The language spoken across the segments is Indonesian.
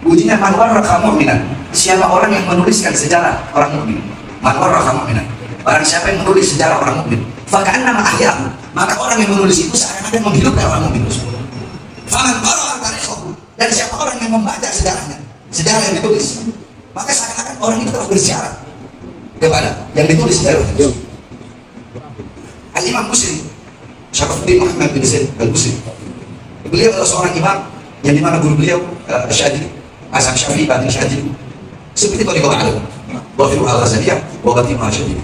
Bunyinya man warraqa mu'minan. Siapa orang yang menuliskan sejarah orang mukmin? Man warraqa mu'minan. Barang siapa yang menulis sejarah orang mukmin, faka'annama ahyahu, maka orang yang menulis itu seakan-akan menghidupkan orang mukmin tersebut. Faman qara'a tarikhahu, dan siapa orang yang membaca sejarahnya, sejarah yang ditulis, maka seakan-akan orang itu telah bersiarat kepada yang ditulis sejarah. Al-Imam Busiri, Syarafuddin Muhammad bin Zaid Al-Busiri, beliau adalah seorang imam yang dimana guru beliau Syadili, Hasan Syafi'i bin Syadili, seperti tadi kau ada Dhafiru al-Ghazaliyah wa Batimah Syadili.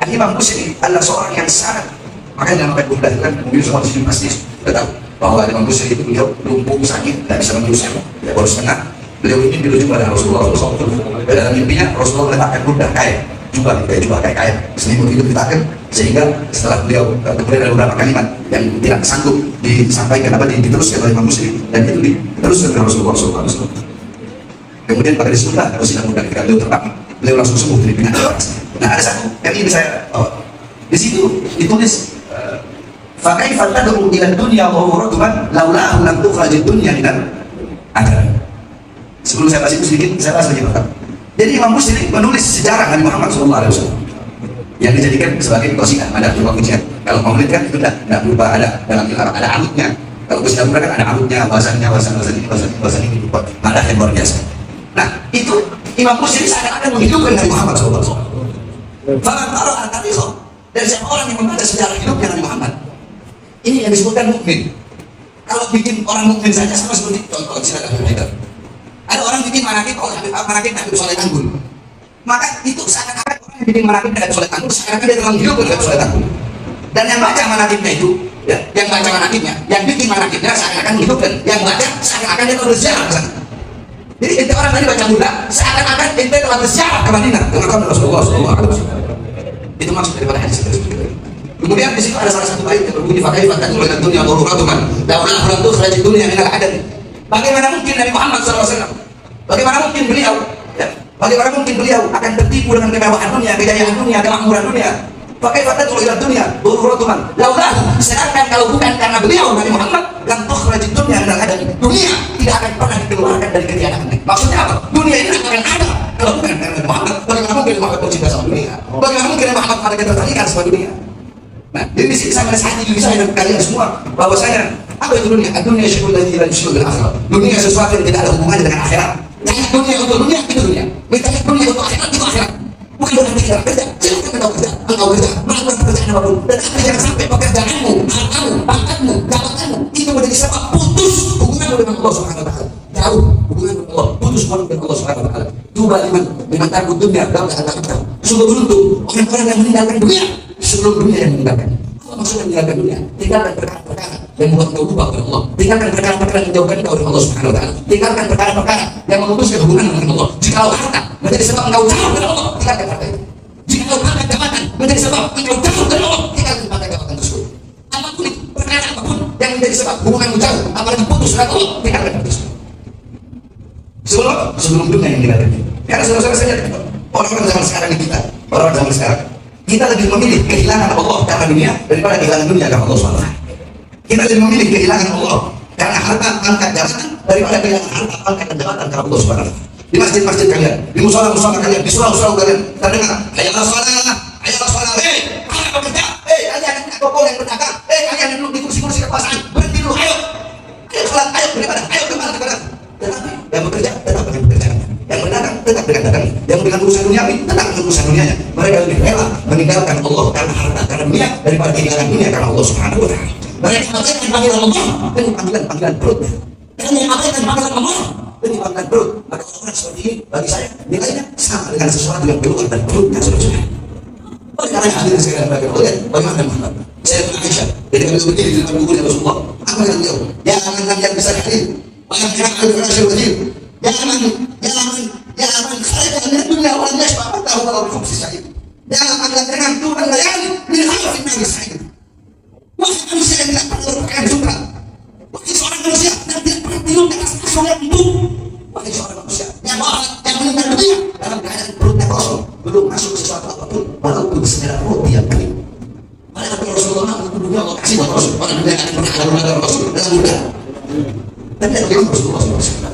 Al-Imam Busiri adalah seorang yang sangat, makanya dalam ayat kan mungkin semua disini pasti sudah tahu bahwa Imam Busiri itu beliau lumpuh sakit, tidak bisa menyusahkan, ya baru setengah. Beliau ini berjumpa dengan Rasulullah SAW. Dalam mimpinya Rasulullah meletakkan kuda kain, jubah kain, selimut itu diletakkan, sehingga setelah beliau kemudian ada beberapa kalimat yang tidak sanggup disampaikan diteruskan oleh Imam Busiri, dan itu diteruskan oleh Rasulullah SAW. Kemudian pada disebutlah Rasulullah mudah ketika beliau terbang, beliau langsung sembuh dari penyakit. Nah ada satu yang ini saya di situ ditulis fakaifa tad'u ila dunya wa huwa radman laulahu lam tukhrajid dunya minal adab. Sebelum saya bahas itu sedikit, saya bahas lagi pertama. Jadi Imam Busiri menulis sejarah Nabi Muhammad SAW yang dijadikan sebagai qasidah, ada berupa pujian. Kalau maulid kan itu tidak berupa ada dalam Arab, ada alutnya. Kalau qasidah mereka kan ada alutnya, bahasa ini, bahasa ini berupa madah yang luar biasa. Nah itu Imam Busiri seakan-akan menghidupkan Nabi Muhammad SAW. Faman qara'a tarikhahu, dan siapa orang yang membaca sejarah hidupnya Nabi Muhammad, ini yang disebutkan mukmin. Kalau bikin orang mukmin saja sama seperti contoh silakan kita. Ada orang bikin manakib Nabi Soleh Tanggul, maka itu seakan-akan orang yang bikin manakib Nabi Soleh Tanggul seakan-akan dia telah hidup Nabi Soleh Tanggul. Dan yang baca manakibnya itu, ya, yang baca manakibnya, yang bikin manakibnya seakan-akan menghidupkan, yang baca seakan-akan dia telah berziarah ke sana. Jadi ente orang tadi baca Buddha, seakan-akan ente telah berziarah ke Madinah dengan kaum Rasulullah SAW. Itu maksud daripada hadis itu. Kemudian di situ ada salah satu bait yang berbunyi fakaifa tad'u ila dunya wa huwa radman laulahu lam tukhrajid dunya minal adab. Bagaimana mungkin Nabi Muhammad SAW, bagaimana mungkin beliau, ya, bagaimana mungkin beliau akan tertipu dengan kemewahan dunia, kejayaan dunia, kemakmuran dunia? Fakaifa tad'u ila dunya wa huwa radman laulahu, sedangkan kalau bukan karena beliau Nabi Muhammad, lam tukhrajid dunya minal adab, dunia tidak akan pernah dikeluarkan dari ketiadaan. Maksudnya apa? Dunia ini akan ada kalau bukan karena Nabi Muhammad. Bagaimana mungkin Muhammad bercinta sama dunia? Bagaimana mungkin Muhammad ada ketertarikan sama dunia? Nah, jadi di sini saya menasihati diri saya dan kalian semua bahwasanya apa itu dunia? Dunia syai'un ladzi la yushbihu bil akhirah. Dunia sesuatu yang tidak ada hubungannya dengan akhirat. Jangan dunia untuk dunia itu dunia. Minta dunia untuk akhirat itu akhirat. Bukan dengan pikiran kerja. Silakan engkau kerja, melakukan pekerjaan apapun. Dan jangan sampai pekerjaanmu, hartamu, pangkatmu, jabatanmu itu menjadi sebab putus hubunganmu dengan Allah Subhanahu wa taala. Jauh hubungan dengan Allah, putus hubungan dengan Allah Subhanahu wa taala. Coba liman takut dunia dalam keadaan sungguh beruntung orang-orang yang meninggalkan dunia sebelum dunia yang meninggalkan. Apa maksudnya meninggalkan dunia? Tinggalkan perkara-perkara yang membuat kau lupa kepada Allah. Tinggalkan perkara-perkara yang menjauhkan kau dari Allah Subhanahu wa taala. Tinggalkan perkara-perkara yang memutuskan hubungan dengan Allah. Jika harta menjadi sebab engkau jauh dari Allah, tinggalkan harta itu. Jika pangkat jabatan menjadi sebab engkau jauh dari Allah, tinggalkan pangkat jabatan tersebut. Apapun itu, perkara apapun yang menjadi sebab hubunganmu jauh, apalagi putus dengan Allah, tinggalkan harta tersebut. Sebelum dunia yang tinggalkan. Karena saudara-saudara saya orang-orang zaman sekarang ini orang-orang zaman sekarang kita lebih memilih kehilangan Allah karena dunia daripada kehilangan dunia karena Allah SWT. Kita lebih memilih kehilangan Allah karena harta, pangkat, jabatan daripada kehilangan harta, pangkat, dan jabatan karena Allah SWT. Di masjid-masjid kalian, di musola-musola kalian, di surau-surau kalian, kita dengar, ayolah sholat, kalian bekerja, kalian yang kokol yang berdagang, kalian yang duduk di kursi-kursi kekuasaan, berhenti dulu, ayo sholat, ayo beribadah, ayo kembali kepada. Tetapi yang bekerja tetap dengan pekerjaannya, yang berdagang tetap dengan dagangnya, yang dengan urusan duniawi tetap dengan urusan dunianya. Mereka lebih rela meninggalkan Allah karena harta, karena dunia daripada kehilangan dunia karena Allah Subhanahu wa taala. Mereka mengabaikan panggilan Allah demi panggilan perutnya. Mereka mengabaikan panggilan Allah demi panggilan perut. Maka orang seperti ini bagi saya nilainya sama dengan sesuatu yang keluar dari perutnya saudara-saudara. Oleh karena hadirin sekalian bagaimana Muhammad? Saya pernah Aisyah ketika beliau berdiri di depan kuburnya Rasulullah. Apa kata beliau? Ya aman yang bisa hadir. Jangan kharaja min dunya wa lam yashfa fatahu wa lam yumsi sa'id. Jangan anda dengan Tuhan layani min harfin min sa'id. Wahai manusia yang tidak pernah berpakaian sutra, wahai seorang manusia yang tidak pernah minum dengan susu yang empuk, wahai seorang manusia yang meninggal dunia dalam keadaan perutnya kosong, belum masuk sesuatu apapun, walaupun sekedar roti yang kering. Padahal Rasulullah untuk dunia Allah kasih buat Rasul, orang dunia akan pernah ada Rasul dalam mudah. Dan dia bagaimana Rasulullah SAW.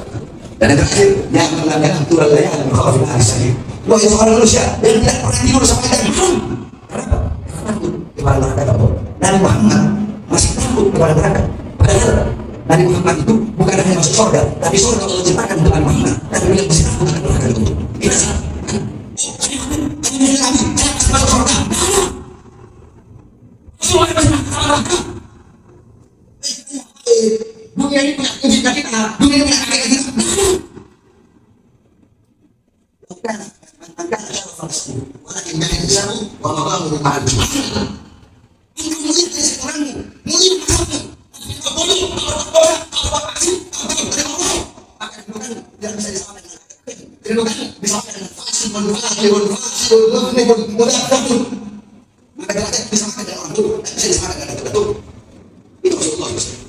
Dan yang terakhir, yang melanggar aturan layanan berkhawfin hari sakit. Wahai seorang manusia yang tidak pernah tidur sampai jam 6. Kenapa? Karena takut kepada neraka Allah. Nabi Muhammad masih takut kepada neraka. Padahal Nabi Muhammad itu bukan hanya masuk surga, tapi surga Allah ciptakan dengan Muhammad. Dan beliau masih takut kepada neraka Allah. Kita salah. Masuk surga. Semua masih takut kepada neraka. Dunia ini punya ujungnya kita, dunia ini punya kakek kita. Bukan, bukan ada fungsi. Walakin jangan disambung, walau rumah itu. Engkau mulia dari seorangmu, mulia kamu. Kita boleh, orang pasti, akan bukan yang bisa disampaikan. Kedudukan disampaikan dengan fasih, mudah betul. Maka jangan disampaikan dengan orang dulu, bisa disampaikan dengan betul. Itu Rasulullah SAW.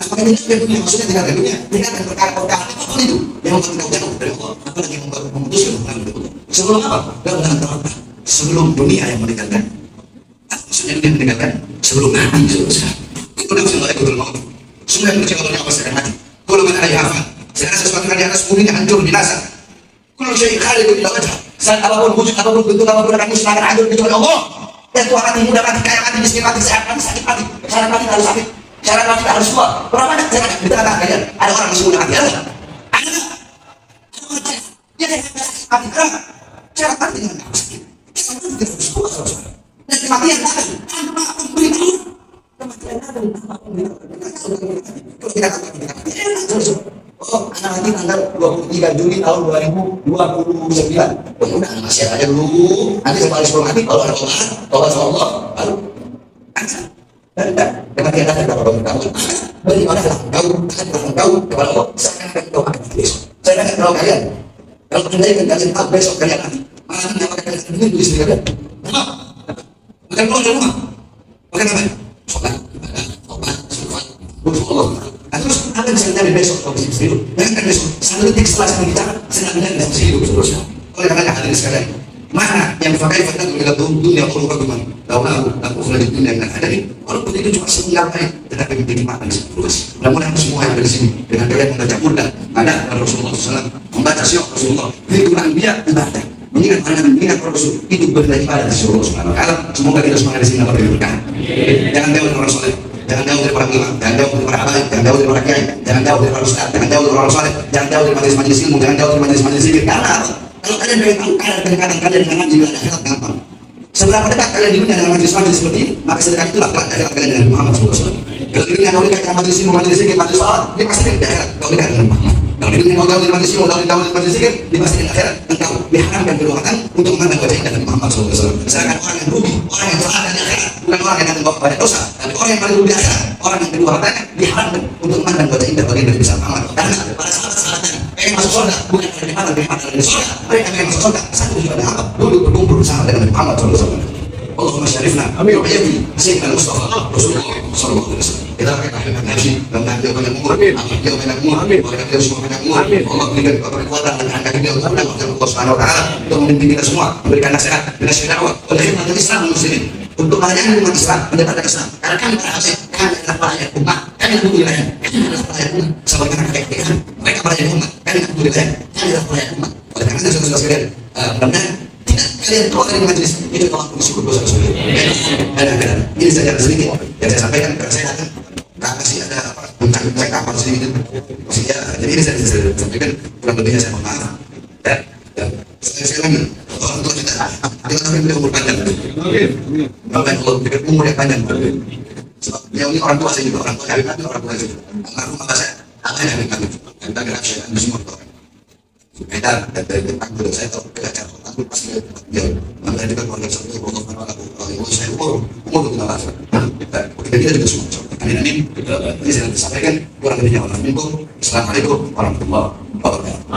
Makanya dia dunia, maksudnya tinggal di dunia, tinggalkan perkara-perkara apapun itu yang membuat kau jauh dari Allah, apalagi memutuskan hubungan dengan Allah. Sebelum apa? Dalam neraka. Sebelum dunia yang meninggalkan. Maksudnya dunia meninggalkan sebelum mati. Itu nafsu Allah ikut maut. Semua yang kecewa dunia pasti akan mati. Kalau mana ada apa? Segala sesuatu yang di atas bumi hancur binasa. Kalau syai'in khaliqun ila wajah. Saat apapun wujud apapun bentuk apapun akan musnah akan hancur kecuali Allah. Yang tua mati, muda mati, kaya mati, miskin mati, sehat mati, sakit mati, syarat mati harus sakit. Syarat mati harus tua. Berapa banyak syarat di tengah-tengah kalian? Ada orang yang sudah mati, ada nggak? Ada nggak? Ada orang yang mati, ada nggak? Syarat mati dengan harus sakit. Syarat mati dengan harus tua, saudara. Dan kematian akan apapun beritahu. Kematian akan apapun beritahu. Kalau kita katakan enak, saudara. Oh, anak mati tanggal 23 Juli tahun 2029. Oh, udah masih ada dulu. Nanti setelah sebelum mati, kalau ada Allah sama Allah, baru dan kematian akan berapa banyak tahun. Bagaimana engkau kepada Allah seakan-akan engkau akan mati besok. Saya akan tahu kalian. Kalau kalian tahu besok kalian mati, malah tidak akan kalian menunggu istri kalian. Kenapa? Bukan keluar dari rumah. Bukan apa? Sholat, ibadah, taubat, syukur, untuk Allah. Nah, terus apa yang bisa terjadi besok kalau masih hidup? Jangan besok. Satu detik setelah saya bicara, saya tidak bisa hidup seterusnya. Oleh karena hadirin sekalian, mana yang dipakai fakta dalam dunia kalau bagaimana? Tahu aku di dunia yang ada ini. Walaupun itu cuma setinggal baik, tetapi menjadi makan terus. Mudah-mudahan semua yang ada di sini dengan kalian membaca Quran, ada Rasulullah SAW membaca syiar Rasulullah, Quran dia ibadah. Mengingat Rasul itu beribadah di Rasulullah SAW. Semoga kita semua di sini dapat berkah. Jangan jauh dari orang soleh. Jangan jauh dari para ulama, jangan jauh dari para habaib, jangan jauh dari para kiai, jangan jauh dari para ustaz, jangan jauh dari orang soleh, jangan jauh dari majelis-majelis ilmu, jangan jauh dari majelis-majelis zikir. Karena apa? Kalau kalian pengen tahu kadang-kadang kalian dengan ngaji di akhirat gampang. Seberapa dekat kalian di dunia dengan majelis-majelis seperti ini, maka sedekat itulah akhirat kalian dengan Muhammad SAW. Kalau di dunia kau dekat dengan majelis ilmu, majelis zikir, majelis salat, dia pasti di akhirat kau dekat dengan Muhammad. Kalau di dunia kau jauh dari majelis ilmu, jauh dari majelis zikir, dia pasti di akhirat engkau diharamkan kedua mata untuk memandang wajah indah dari Muhammad SAW. Sedangkan orang yang rugi, orang yang celaka di akhirat, bukan orang yang membawa banyak dosa, tapi orang yang paling rugi di akhirat, orang yang kedua matanya diharamkan untuk memandang wajah indah bagian dari besar Muhammad. Karena pada sahabat-sahabatnya pengen masuk surga, bukan dari mana dari surga, mereka pengen masuk surga satu ibadah apa? Dulu berkumpul bersama dengan Muhammad SAW. Allahumma syarifna amin wa yadi sayyidina Mustafa Rasulullah sallallahu alaihi wasallam. Kita akan tahlilan haji dan tahlilan banyak umur. Dia banyak umur. Kita semua banyak umur. Allah berikan kekuatan dan angkat kita untuk Allah Subhanahu wa taala untuk memimpin kita semua, memberikan nasihat, nasihat dakwah oleh khidmat Islam muslimin. Untuk melayani umat Islam, menyebarkan Islam. Karena kami para habaib, kami adalah pelayan umat, kami adalah wilayah, kami adalah pelayan umat. Sebagaimana kakek mereka pelayan umat, kami adalah wilayah, kami adalah pelayan umat. Oleh karena itu saudara sekalian, mudah-mudahan kalian keluar dari majelis itu Allah bersyukur dosa-dosa. Dan ini saja sedikit yang saya sampaikan karena saya datang kasih ada tentang kapal sedikit. Maksudnya jadi ini saya sampaikan kurang lebihnya saya mohon maaf. Dan saya lagi orang tua kita kita berikan umur panjang. Amin. Allah berikan umur yang panjang. Sebab beliau ini orang tua saya juga, orang tua kami nanti orang tua saya juga. Almarhum abah saya, apa yang kami kita gerak saya dan semua orang. Kita dari tentang beliau saya tahu belajar aku pasti dia mengenai dengan keluarga saya Allah Subhanahu saya umur kita lah kita juga semua amin ini saya sampaikan kurang lebihnya. Assalamualaikum warahmatullahi wabarakatuh.